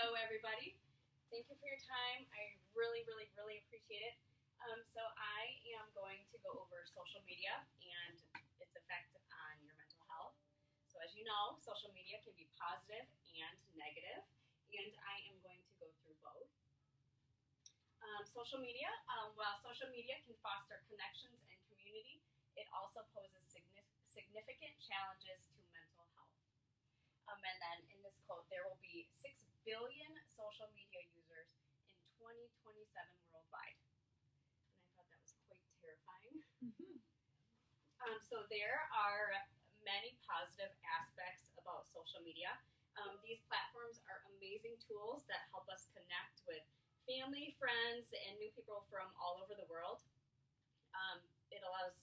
Hello, everybody. Thank you for your time. I really, really, really appreciate it. So I am going to go over social media and its effect on your mental health. So as you know, social media can be positive and negative, and I am going to go through both. Social media, while social media can foster connections and community, it also poses significant challenges to mental health. And then in this quote, there will be 6 billion social media users in 2027 worldwide. And I thought that was quite terrifying. So there are many positive aspects about social media. These platforms are amazing tools that help us connect with family, friends, and new people from all over the world. It allows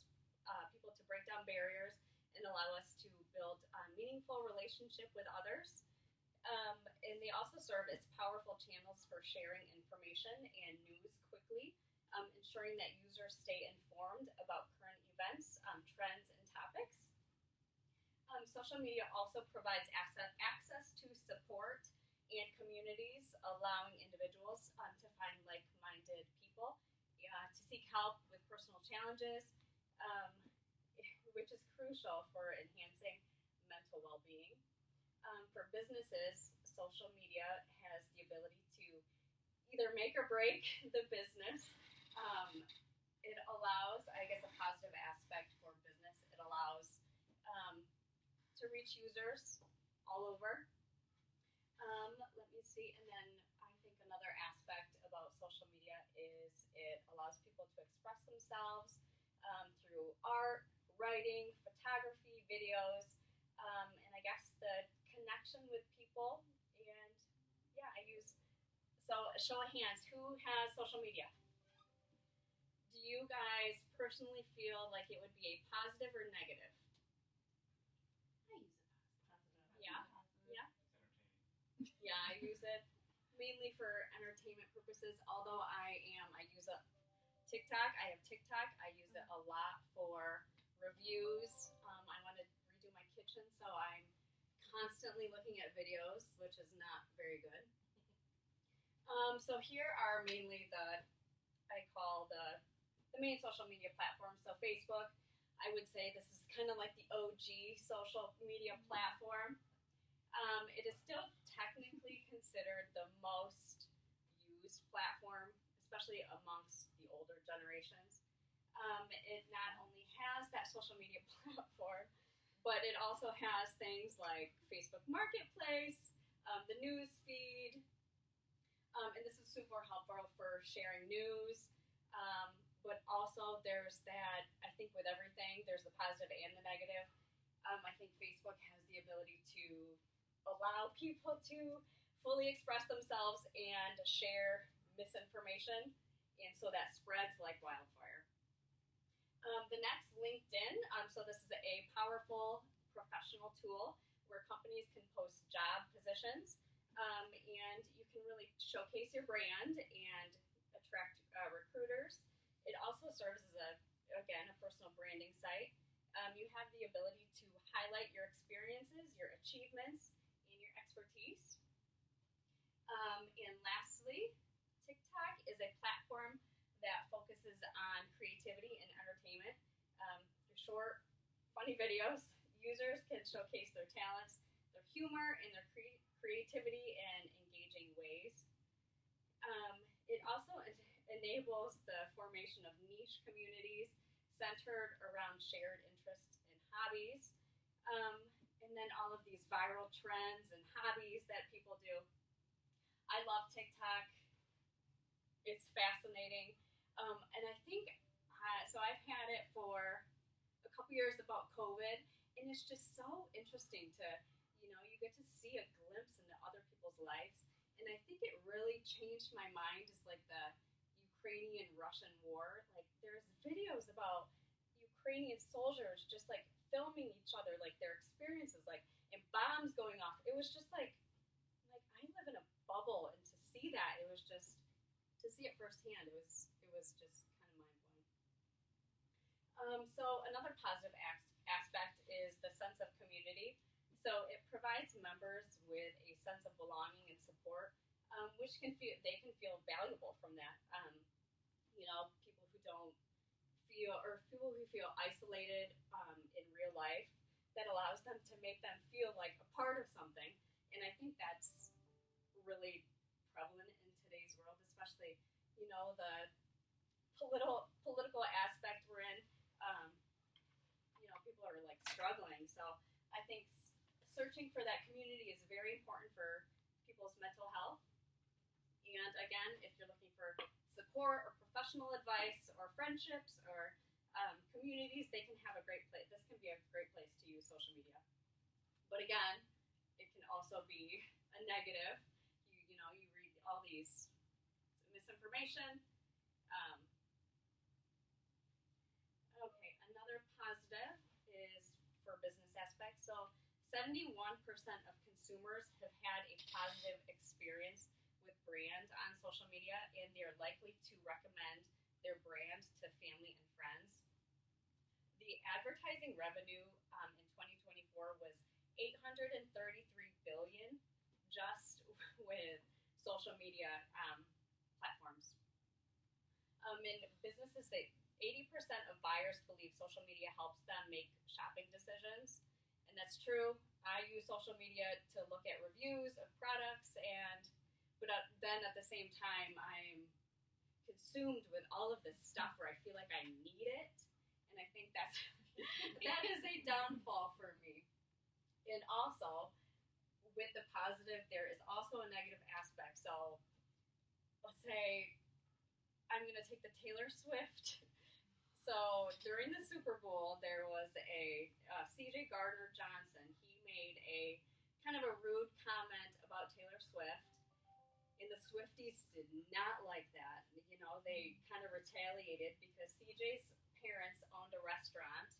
people to break down barriers and allow us to build a meaningful relationship with others. And they also serve as powerful channels for sharing information and news quickly, ensuring that users stay informed about current events, trends, and topics. Social media also provides access to support and communities, allowing individuals to find like-minded people, to seek help with personal challenges, which is crucial for enhancing mental well-being. For businesses, social media has the ability to either make or break the business. It allows, I guess, a positive aspect for business. It allows to reach users all over. Let me see, and then I think another aspect about social media is it allows people to express themselves through art, writing, photography, videos, and I guess the connection with people. And yeah, so a show of hands, who has social media? Do you guys personally feel like it would be a positive or negative? I use it as positive. Yeah. Yeah. It's entertaining. Yeah, I use it mainly for entertainment purposes, although I use a TikTok. I have TikTok. I use it a lot for reviews. I want to redo my kitchen, so I'm constantly looking at videos, which is not very good. So here are mainly I call the main social media platforms. So Facebook, I would say this is kind of like the OG social media platform. It is still technically considered the most used platform, especially amongst the older generations. It not only has that social media platform, but it also has things like Facebook Marketplace, the news feed, and this is super helpful for sharing news. But also there's that, I think with everything, there's the positive and the negative. I think Facebook has the ability to allow people to fully express themselves and share misinformation, and so that spreads like wildfire. The next, LinkedIn. So this is a powerful professional tool where companies can post job positions, and you can really showcase your brand and attract recruiters. It also serves as a personal branding site. You have the ability to highlight your experiences, your achievements, and your expertise. And lastly, TikTok is a platform that focuses on creativity and entertainment. Through short, funny videos, users can showcase their talents, their humor, and their creativity in engaging ways. It also enables the formation of niche communities centered around shared interests and hobbies. And then all of these viral trends and hobbies that people do. I love TikTok. It's fascinating. And I think, so I've had it for a couple years about COVID, and it's just so interesting to, you get to see a glimpse into other people's lives. And I think it really changed my mind is like the Ukrainian-Russian war. Like there's videos about Ukrainian soldiers just like filming each other, like their experiences, like and bombs going off. It was just like I live in a bubble, and to see that, it was just to see it firsthand. It was just kind of mind blowing. So another positive aspect is the sense of community. So it provides members with a sense of belonging and support. which they can feel valuable from that. People who don't feel, or people who feel isolated in real life, that allows them to make them feel like a part of something. And I think that's really prevalent in today's world, especially, the political aspect we're in. People are like struggling. So I think searching for that community is very important for people's mental health. And again, if you're looking for support or professional advice or friendships or communities, they can have a great place. This can be a great place to use social media. But again, it can also be a negative. You read all these misinformation. Okay, another positive is for business aspects. So 71% of consumers have had a positive experience with brand on social media, and they're likely to recommend their brand to family and friends. The advertising revenue in 2024 was $833 billion just with social media platforms. And businesses say 80% of buyers believe social media helps them make shopping decisions, and that's true. I use social media to look at reviews of products, but then at the same time, I'm consumed with all of this stuff where I feel like I need it, and I think that is a downfall for me. And also, with the positive, there is also a negative aspect. So, let's say I'm going to take the Taylor Swift. So during the Super Bowl, there was a C.J. Gardner-Johnson. He made a kind of a rude comment about Taylor Swift, and the Swifties did not like that. They kind of retaliated because C.J.'s parents owned a restaurant,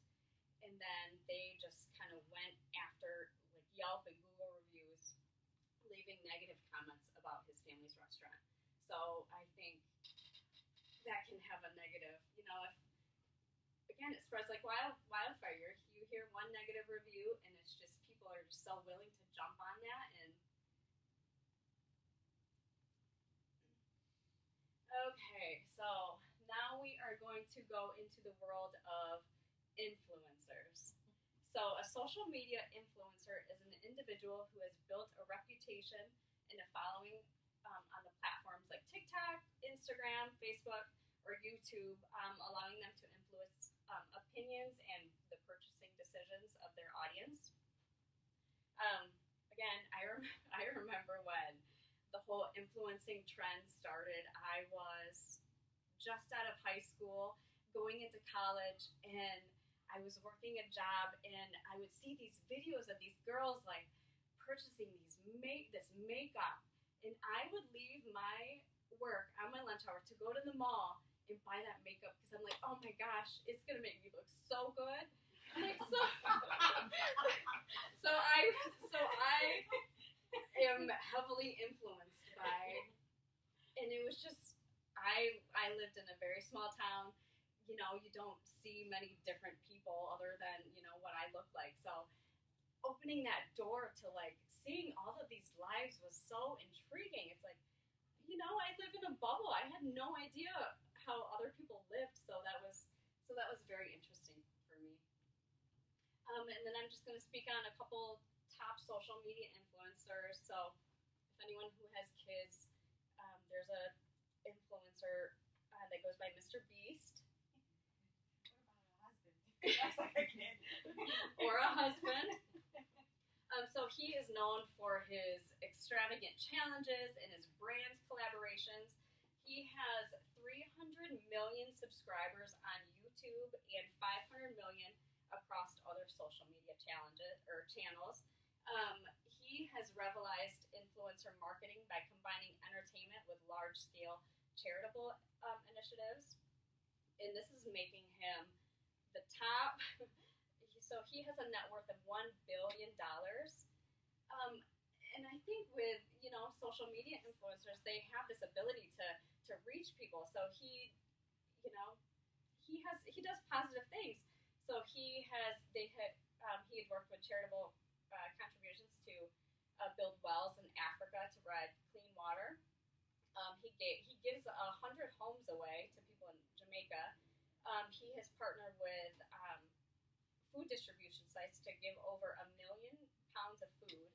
and then they just kind of went after like Yelp and Google reviews, leaving negative comments about his family's restaurant. So I think that can have a negative, again, it spreads like wildfire. You hear one negative review, and it's just people are just so willing to jump on that. And okay, so now we are going to go into the world of influencers. So a social media influencer is an individual who has built a reputation and a following on the platforms like TikTok, Instagram, Facebook, or YouTube, allowing them to influence opinions and the purchasing decisions of their audience. Again, I remember when the whole influencing trend started. I was just out of high school, going into college, and I was working a job, and I would see these videos of these girls like purchasing this makeup, and I would leave my work on my lunch hour to go to the mall and buy that makeup because I'm like, oh my gosh, it's gonna make me look so good. Like, so I am heavily influenced by, and it was just I lived in a very small town. You don't see many different people other than what I look like. So opening that door to like seeing all of these lives was so intriguing. It's like, I live in a bubble. I had no idea how other people lived. So that was very interesting for me. And then I'm just going to speak on a couple top social media influencers. So if anyone who has kids, there's a influencer that goes by Mr. Beast. Or a husband. So he is known for his extravagant challenges and his brand collaborations. He has 300 million subscribers on YouTube and 500 million across other social media channels. He has revolutionized influencer marketing by combining entertainment with large-scale charitable initiatives, and this is making him the top. So he has a net worth of $1 billion. And I think with social media influencers, they have this ability to reach people. So he does positive things. So he had worked with charitable contributions to build wells in Africa to provide clean water. he gives 100 homes away to people in Jamaica. He has partnered with food distribution sites to give over 1 million pounds of food.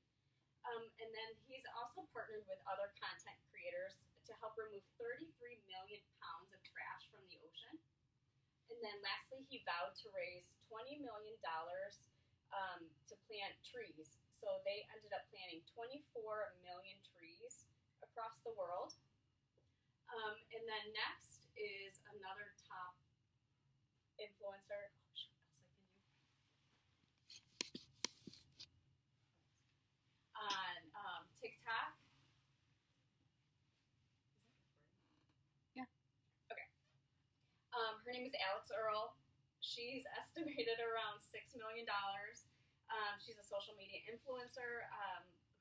And then he's also partnered with other content creators to help remove 33 million pounds of trash from the ocean. And then lastly, he vowed to raise $20 million to plant trees. So they ended up planting 24 million trees across the world. And then next is another top influencer. On TikTok. Yeah. Okay. Her name is Alex Earl. She's estimated around $6 million. She's a social media influencer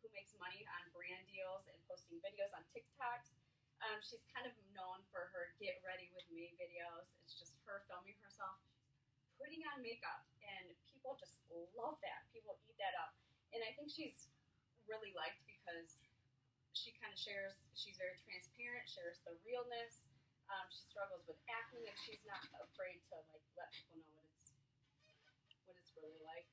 who makes money on brand deals and posting videos on TikToks. She's kind of known for her get ready with me videos. It's just her filming herself putting on makeup, and people just love that. People eat that up. And I think she's really liked because she kind of shares, she's very transparent, shares the realness. She struggles with acne, and she's not afraid to like let people know what it's really like.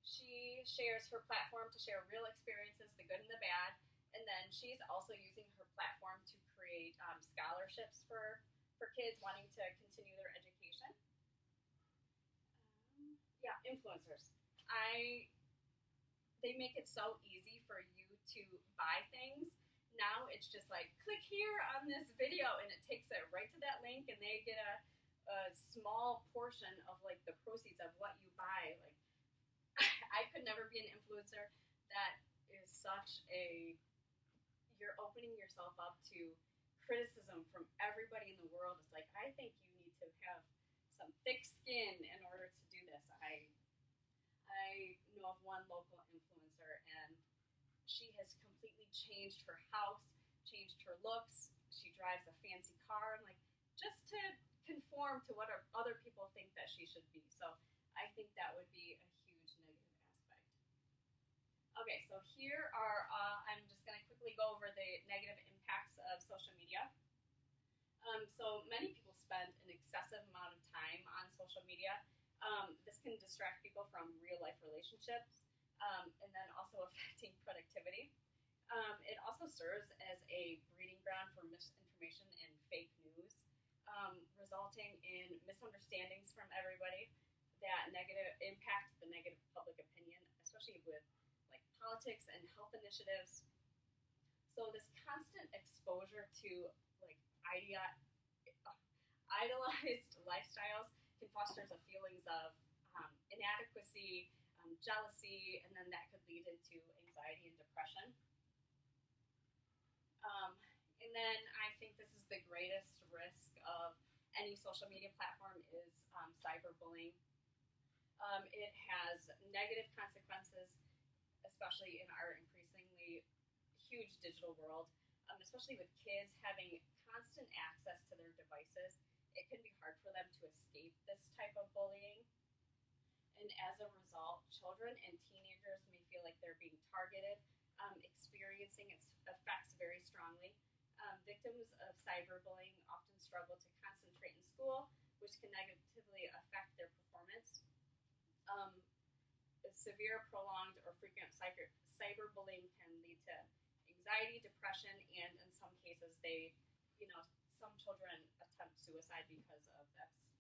She shares her platform to share real experiences, the good and the bad, and then she's also using her platform to create scholarships for kids wanting to continue their education. Yeah, influencers. They make it so easy for you to buy things. Now it's just like, click here on this video, and it takes it right to that link, and they get a small portion of like the proceeds of what you buy. Like, I could never be an influencer. That is such you're opening yourself up to criticism from everybody in the world. It's like, I think you need to have some thick skin in order to do this. I know of one local influencer, and she has completely changed her house, changed her looks. She drives a fancy car, and like just to conform to what other people think that she should be. So I think that would be a huge negative aspect. Okay, so here are, I'm just going to quickly go over the negative impacts of social media. So many people spend an excessive amount of time on social media. This can distract people from real life relationships, and then also affecting productivity. It also serves as a breeding ground for misinformation and fake news, resulting in misunderstandings from everybody that impact the negative public opinion, especially with like politics and health initiatives. So this constant exposure to like idolized lifestyles can foster the feelings of inadequacy, jealousy, and then that could lead into anxiety and depression. And then I think this is the greatest risk of any social media platform is cyberbullying. It has negative consequences, especially in our increasingly huge digital world, especially with kids having constant access to their devices. It can be hard for them to escape this type of bullying. And as a result, children and teenagers may feel like they're being targeted, experiencing its effects very strongly. Victims of cyberbullying often struggle to concentrate in school, which can negatively affect their performance. Severe, prolonged, or frequent cyberbullying can lead to anxiety, depression, and in some cases, some children attempt suicide because of this.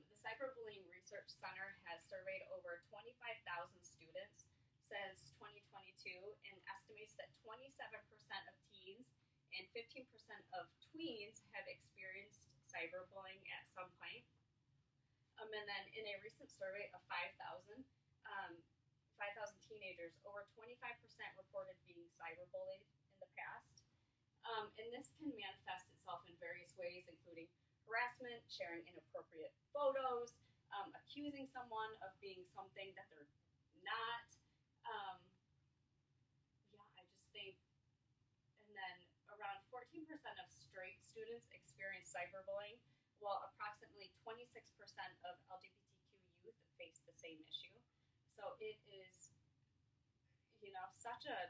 The Cyberbullying Research Center has surveyed over 25,000 students since 2022 and estimates that 27% of teens and 15% of tweens have experienced cyberbullying at some point. And then in a recent survey of 5,000 teenagers, over 25% reported being cyberbullied in the past. And this can manifest itself in various ways, including harassment, sharing inappropriate photos, accusing someone of being something that they're not. I just think, and then around 14% of straight students experience cyberbullying, while approximately 26% of LGBTQ youth face the same issue. So it is, such a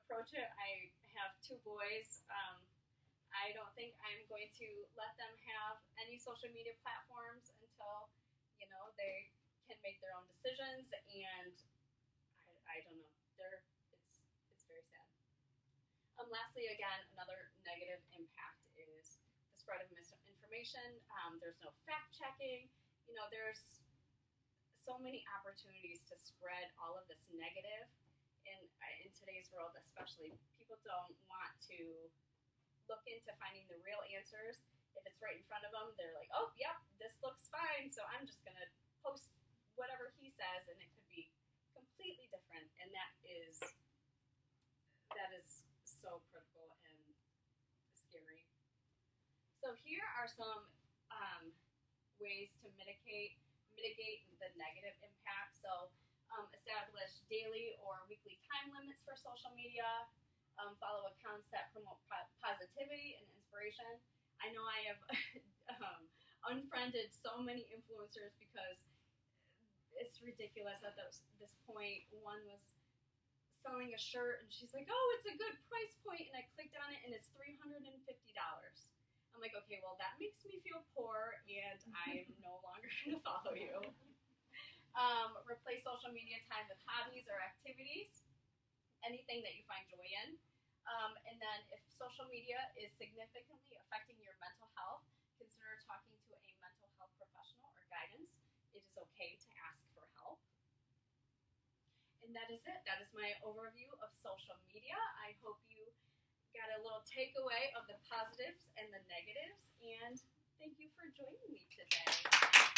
approach it. I have 2 boys. I don't think I'm going to let them have any social media platforms until, they can make their own decisions, and I don't know. It's very sad. Lastly, again, another negative impact is the spread of misinformation. There's no fact checking. There's so many opportunities to spread all of this negative in today's world, especially. People don't want to look into finding the real answers. If it's right in front of them, they're like, oh, yep, this looks fine, so I'm just going to post whatever he says, and it could be completely different, and that is so critical and scary. So here are some ways to mitigate the negative impact. So establish daily or weekly time limits for social media. Follow accounts that promote positivity and inspiration. I know I have unfriended so many influencers because it's ridiculous at this point. One was selling a shirt, and she's like, oh, it's a good price point, and I clicked on it, and it's $350. I'm like, okay, well, that makes me feel poor, and I'm no longer going to follow you. Replace social media time with hobbies or activities, anything that you find joy in. And then if social media is significantly affecting your mental health, consider talking to a mental health professional or guidance. It is okay to ask for help. And that is it. That is my overview of social media. I hope you got a little takeaway of the positives and the negatives. And thank you for joining me today.